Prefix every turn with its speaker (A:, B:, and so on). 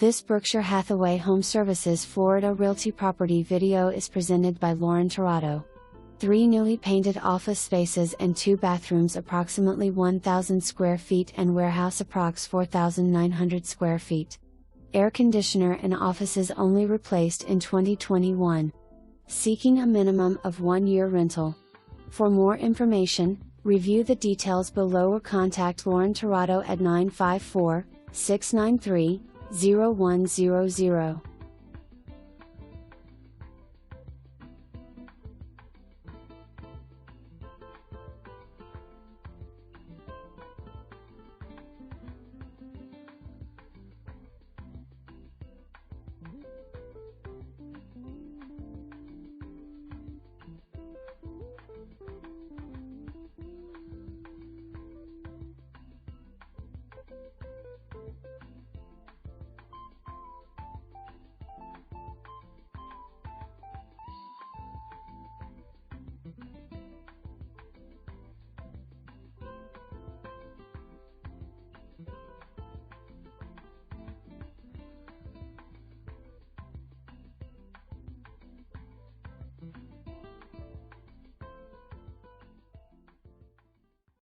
A: This Berkshire Hathaway HomeServices Florida Realty property video is presented by Tirado. 3 newly painted office spaces and 2 bathrooms, approximately 1,000 square feet, and warehouse approx 4,900 square feet. Air conditioner and offices only replaced in 2021. Seeking a minimum of 1 year rental. For more information, review the details below or contact Tirado at 954-693-0100.